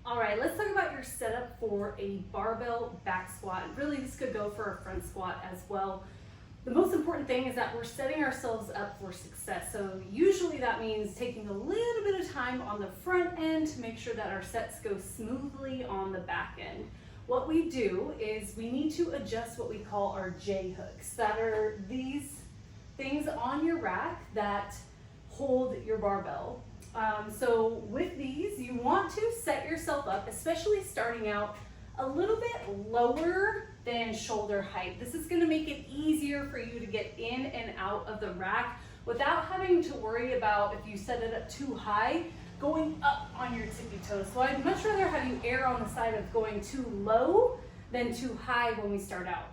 All right, let's talk about your setup for a barbell back squat. Really, this could go for a front squat as well. The most important thing is that we're setting ourselves up for success. So usually that means taking a little bit of time on the front end to make sure that our sets go smoothly on the back end. What we do is we need to adjust what we call our J hooks. That are these things on your rack that hold your barbell. So with these, you want to set yourself up, especially starting out a little bit lower than shoulder height. This is going to make it easier for you to get in and out of the rack without having to worry about, if you set it up too high, going up on your tippy toes. So I'd much rather have you err on the side of going too low than too high when we start out.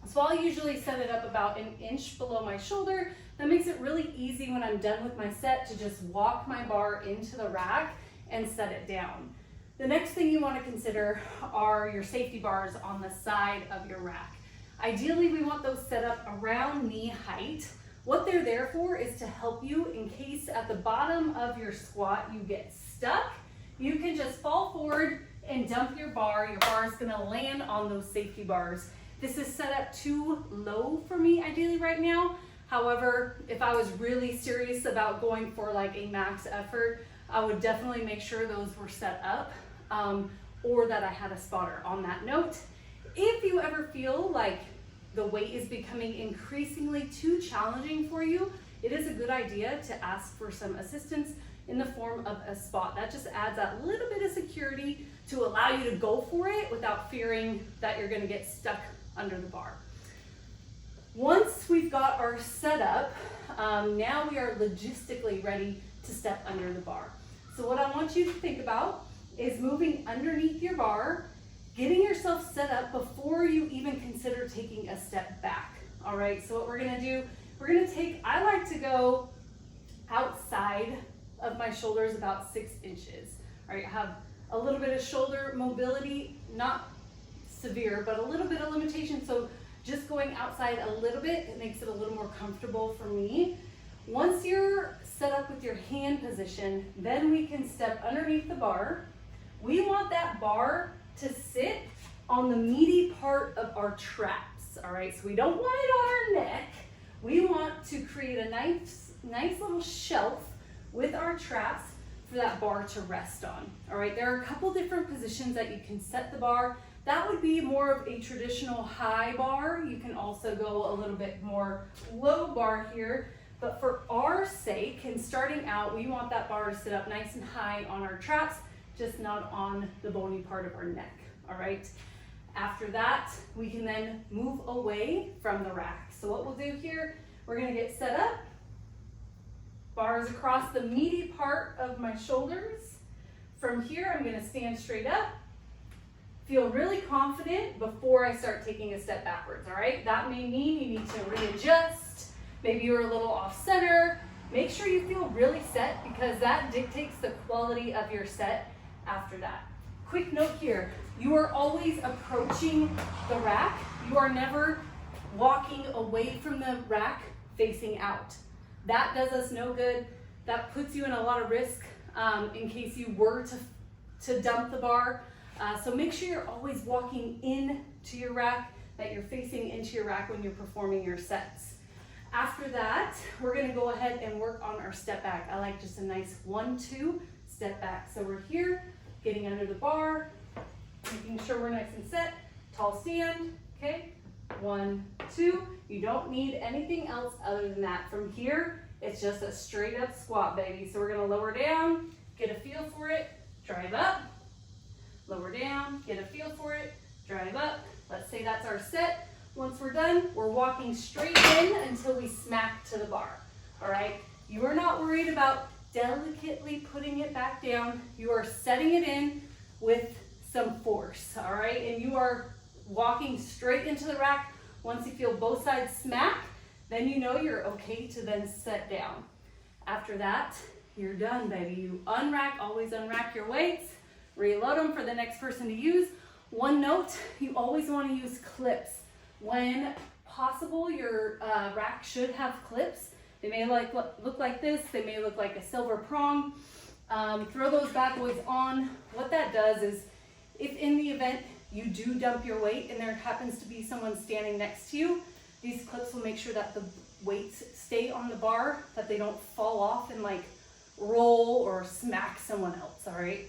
So I'll usually set it up about an inch below my shoulder. That makes it really easy when I'm done with my set to just walk my bar into the rack and set it down. The next thing you want to consider are your safety bars on the side of your rack. Ideally, we want those set up around knee height. What they're there for is to help you in case at the bottom of your squat you get stuck. You can just fall forward and dump your bar. Your bar is going to land on those safety bars. This is set up too low for me ideally right now. However, if I was really serious about going for like a max effort, I would definitely make sure those were set up or that I had a spotter. On that note, if you ever feel like the weight is becoming increasingly too challenging for you, it is a good idea to ask for some assistance in the form of a spot. That just adds that little bit of security to allow you to go for it without fearing that you're going to get stuck under the bar. Once we've got our setup, now we are logistically ready to step under the bar. So what I want you to think about is moving underneath your bar, getting yourself set up before you even consider taking a step back. All right, so what we're gonna do, I like to go outside of my shoulders about 6 inches. All right, I have a little bit of shoulder mobility, not severe, but a little bit of limitation. So just going outside a little bit, it makes it a little more comfortable for me. Once you're set up with your hand position, then we can step underneath the bar. We want that bar to sit on the meaty part of our traps, all right? So we don't want it on our neck. We want to create a nice little shelf with our traps for that bar to rest on, all right? There are a couple different positions that you can set the bar. That would be more of a traditional high bar. You can also go a little bit more low bar here. But for our sake, and starting out, we want that bar to sit up nice and high on our traps, just not on the bony part of our neck, all right? After that, we can then move away from the rack. So what we'll do here, we're gonna get set up. Bars across the meaty part of my shoulders. From here, I'm gonna stand straight up. Feel really confident before I start taking a step backwards, all right? That may mean you need to readjust. Maybe you're a little off center. Make sure you feel really set because that dictates the quality of your set after that. Quick note here, you are always approaching the rack. You are never walking away from the rack facing out. That does us no good. That puts you in a lot of risk in case you were to dump the bar. So make sure you're always walking into your rack, that you're facing into your rack when you're performing your sets. After that, we're gonna go ahead and work on our step back. I like just a nice 1-2 step back. So we're here, getting under the bar, making sure we're nice and set, tall stand, okay? 1, 2. You don't need anything else other than that. From here, it's just a straight up squat, baby. So we're gonna lower down, get a feel for it, drive up, lower down, get a feel for it, drive up. Let's say that's our set. Once we're done, we're walking straight in until we smack to the bar, all right? You are not worried about delicately putting it back down. You are setting it in with some force, all right? And you are walking straight into the rack. Once you feel both sides smack, then you know you're okay to then set down. After that, you're done, baby. You unrack, always unrack your weights, reload them for the next person to use. One note, you always want to use clips. When possible, your rack should have clips. They may look like this, they may look like a silver prong. Throw those bad boys on. What that does is, if in the event you do dump your weight and there happens to be someone standing next to you, these clips will make sure that the weights stay on the bar, that they don't fall off and like roll or smack someone else, all right?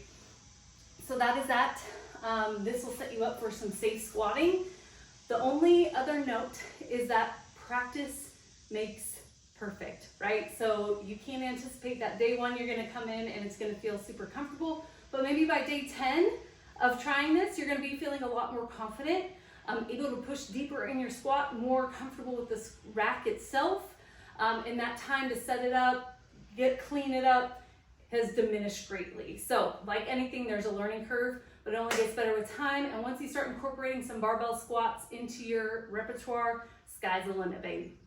So that is that. This will set you up for some safe squatting. The only other note is that practice makes perfect, right? So you can't anticipate that day one you're gonna come in and it's gonna feel super comfortable, but maybe by day 10 of trying this, you're gonna be feeling a lot more confident, able to push deeper in your squat, more comfortable with this rack itself, and that time to set it up, clean it up, has diminished greatly. So like anything, there's a learning curve, but it only gets better with time. And once you start incorporating some barbell squats into your repertoire, sky's the limit, baby.